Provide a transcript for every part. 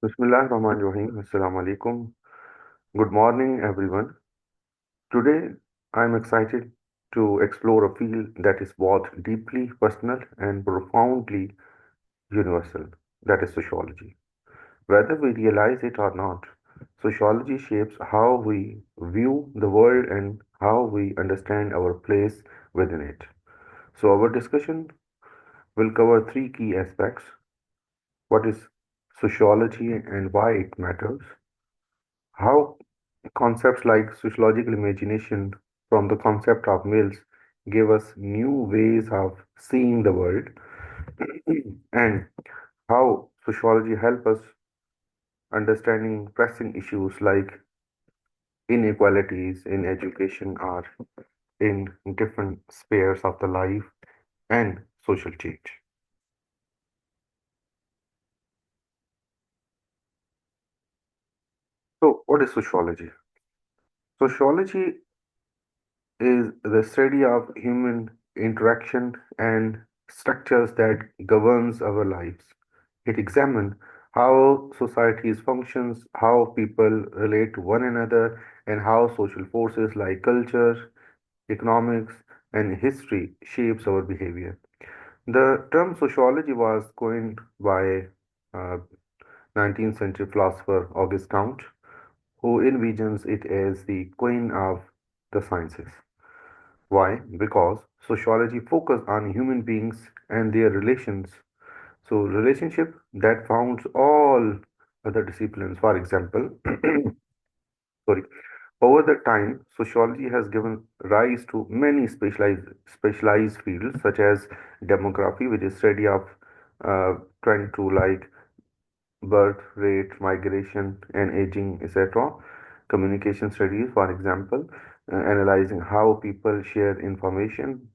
Bismillahirrahmanirrahim. Assalamu alaikum. Good morning, everyone. Today, I'm excited to explore a field that is both deeply personal and profoundly universal, that is sociology. Whether we realize it or not, sociology shapes how we view the world and how we understand our place within it. So, our discussion will cover three key aspects: what is sociology and why it matters, how concepts like sociological imagination from the concept of mills give us new ways of seeing the world, and how sociology help us understanding pressing issues like inequalities in education or in different spheres of the life and social change. So, what is sociology? Sociology is the study of human interaction and structures that governs our lives. It examines how societies functions, how people relate to one another, and how social forces like culture, economics, and history shapes our behavior. The term sociology was coined by uh, 19th century philosopher Auguste Comte, who envisions it as the queen of the sciences. Why? Because sociology focuses on human beings and their relations. So relationship that founds all other disciplines. For example, sorry, over the time, sociology has given rise to many specialized fields such as demography, which is study of trend to like birth rate, migration, and aging, etc. Communication studies, for example, analyzing how people share information,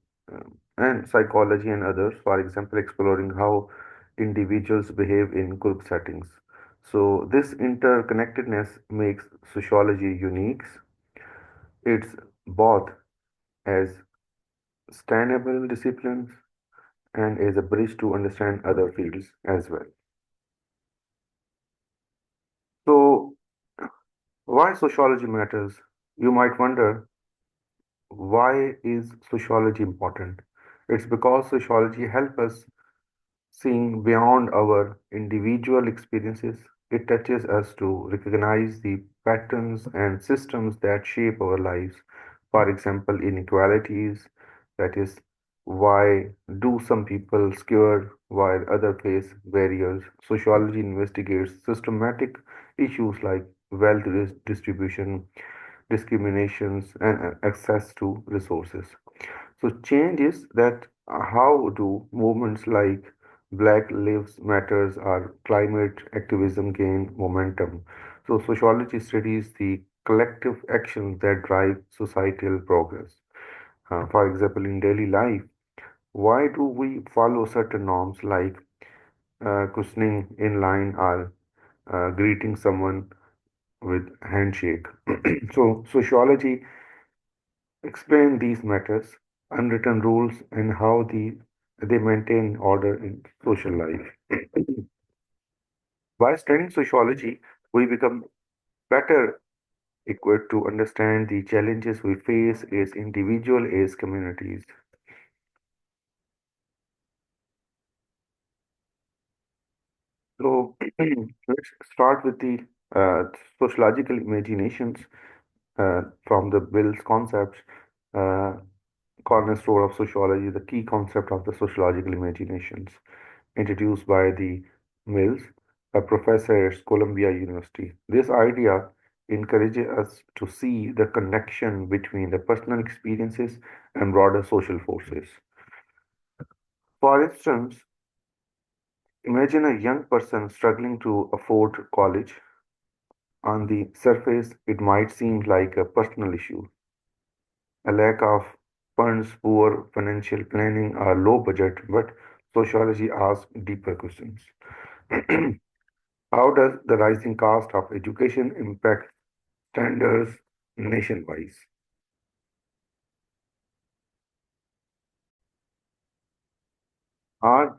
and psychology and others, for example, exploring how individuals behave in group settings. So, this interconnectedness makes sociology unique. It's both as standable disciplines and as a bridge to understand other fields as well. So, why sociology matters? You might wonder, why is sociology important? It's because sociology helps us seeing beyond our individual experiences. It touches us to recognize the patterns and systems that shape our lives. For example, inequalities, that is, why do some people skewer while others face barriers? Sociology investigates systematic issues like wealth distribution, discriminations, and access to resources. So change is that how do movements like Black Lives Matters or climate activism gain momentum? So sociology studies the collective actions that drive societal progress. For example, in daily life, why do we follow certain norms like questioning in line or greeting someone with handshake? So sociology explain these matters, unwritten rules, and how they maintain order in social life. By studying sociology, we become better equipped to understand the challenges we face as individuals, as communities. So let's start with the sociological imaginations from the Bill's concepts. Uh, Cornerstone of sociology, the key concept of the sociological imaginations, introduced by the Mills, a professor at Columbia University. This idea encourages us to see the connection between the personal experiences and broader social forces. For instance, imagine a young person struggling to afford college. On the surface, it might seem like a personal issue, a lack of funds, poor financial planning, or low budget, but sociology asks deeper questions. How does the rising cost of education impact standards nationwide? Are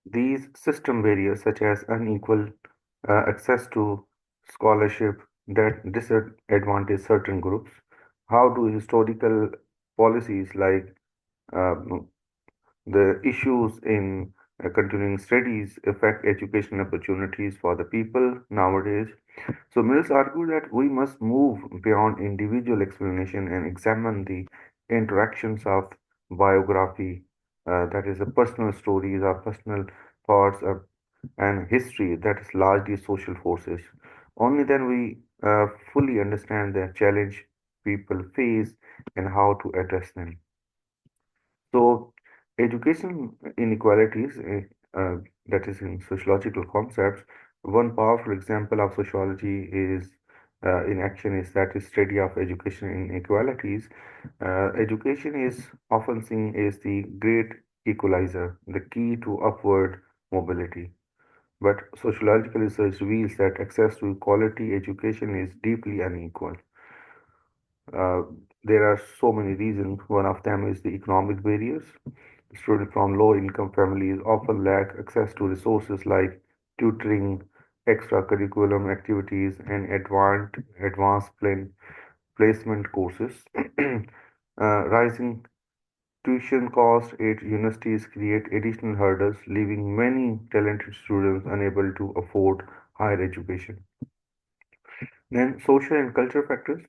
these system barriers, such as unequal access to scholarship that disadvantage certain groups? How do historical policies like um, the issues in continuing studies affect education opportunities for the people nowadays? So Mills argued that we must move beyond individual explanation and examine the interactions of biography, that is, the personal stories, our personal thoughts, and history, that is largely social forces. Only then we fully understand the challenge people face and how to address them. So, education inequalities, that is in sociological concepts, one powerful example of sociology is in action is that is study of education inequalities. Education is often seen as the great equalizer, the key to upward mobility. But sociological research reveals that access to quality education is deeply unequal. Uh, there are so many reasons. One of them is the economic barriers. Students from low income families often lack access to resources like tutoring, extracurriculum activities, and advanced placement courses. Rising tuition costs at universities create additional hurdles, leaving many talented students unable to afford higher education. Then social and cultural factors,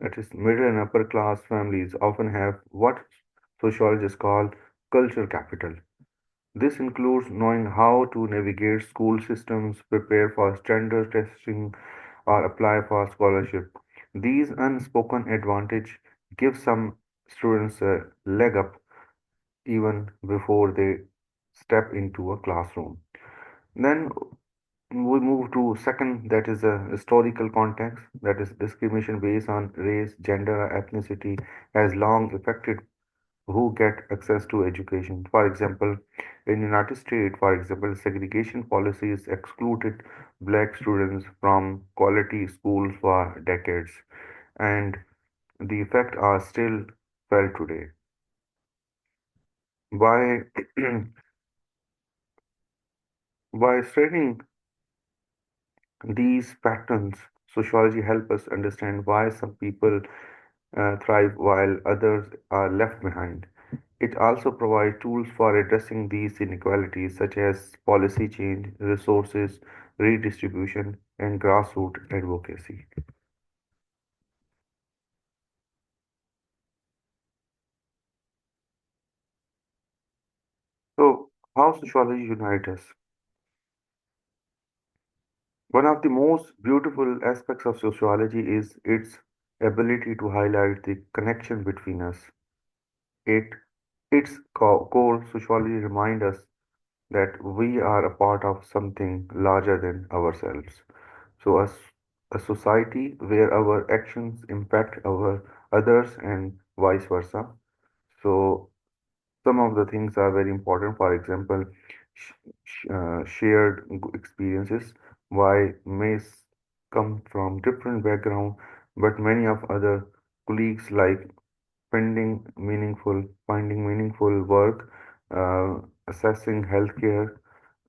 that is, middle and upper class families often have what sociologists call cultural capital. This includes knowing how to navigate school systems, prepare for standard testing, or apply for scholarship. These unspoken advantage give some students a leg up even before they step into a classroom. Then we move to second, that is a historical context, that is discrimination based on race, gender, or ethnicity has long affected who get access to education. For example, in United States, for example, segregation policies excluded black students from quality schools for decades, and the effects are still felt today. By by studying these patterns, sociology helps us understand why some people thrive while others are left behind. It also provides tools for addressing these inequalities, such as policy change, resources redistribution, and grassroots advocacy. So, how sociology unites us? One of the most beautiful aspects of sociology is its ability to highlight the connection between us. It, its core, sociology reminds us that we are a part of something larger than ourselves. So, a society where our actions impact our others and vice versa. So, some of the things are very important. For example, shared experiences. Why may come from different background, but many of other colleagues like finding meaningful work, assessing healthcare,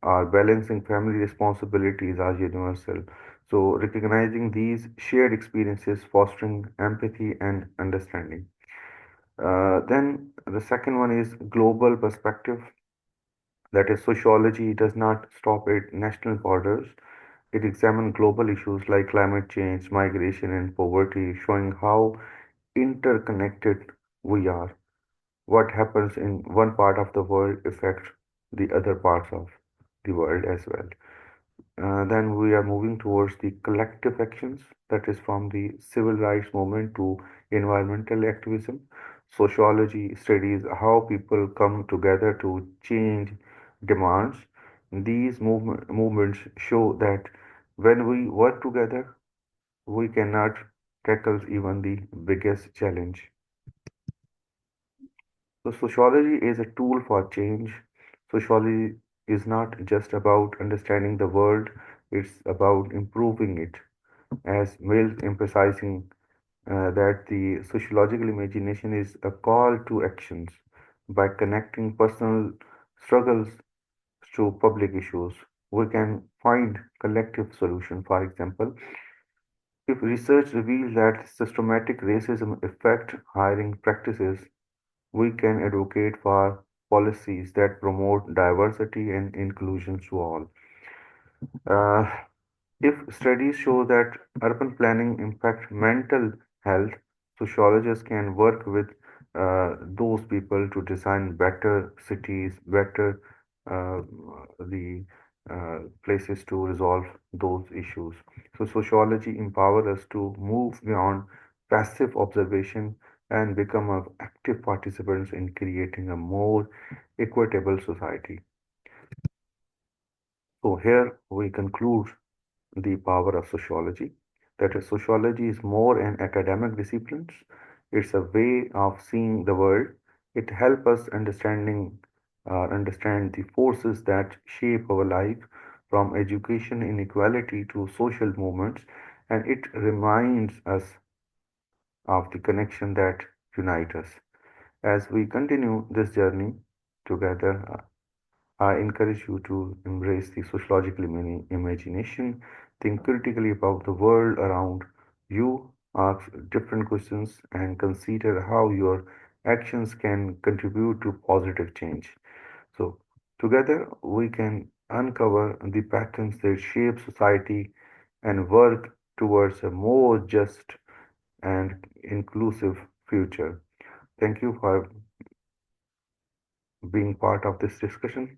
or balancing family responsibilities are universal. So, recognizing these shared experiences, fostering empathy and understanding. Then the second one is global perspective. That is, sociology does not stop at national borders. It examines global issues like climate change, migration, and poverty, showing how interconnected we are. What happens in one part of the world affects the other parts of the world as well. Then we are moving towards the collective actions, that is from the civil rights movement to environmental activism. Sociology studies how people come together to change demands. These movements show that when we work together, we cannot tackle even the biggest challenge. So, sociology is a tool for change. Sociology is not just about understanding the world, it's about improving it. As Mills emphasizing that the sociological imagination is a call to actions by connecting personal struggles to public issues. we can find collective solution. For example, if research reveals that systematic racism affect hiring practices, we can advocate for policies that promote diversity and inclusion to all. Uh, if studies show that urban planning impacts mental health, sociologists can work with those people to design better cities, better the places to resolve those issues. So sociology empowers us to move beyond passive observation and become active participants in creating a more equitable society. So here we conclude the power of sociology. That is, sociology is more an academic discipline. It's a way of seeing the world. It helps us understand the forces that shape our life, from education inequality to social movements, and it reminds us of the connection that unite us. As we continue this journey together, I encourage you to embrace the sociological imagination, think critically about the world around you, ask different questions, and consider how your actions can contribute to positive change. So, together we can uncover the patterns that shape society and work towards a more just and inclusive future. Thank you for being part of this discussion.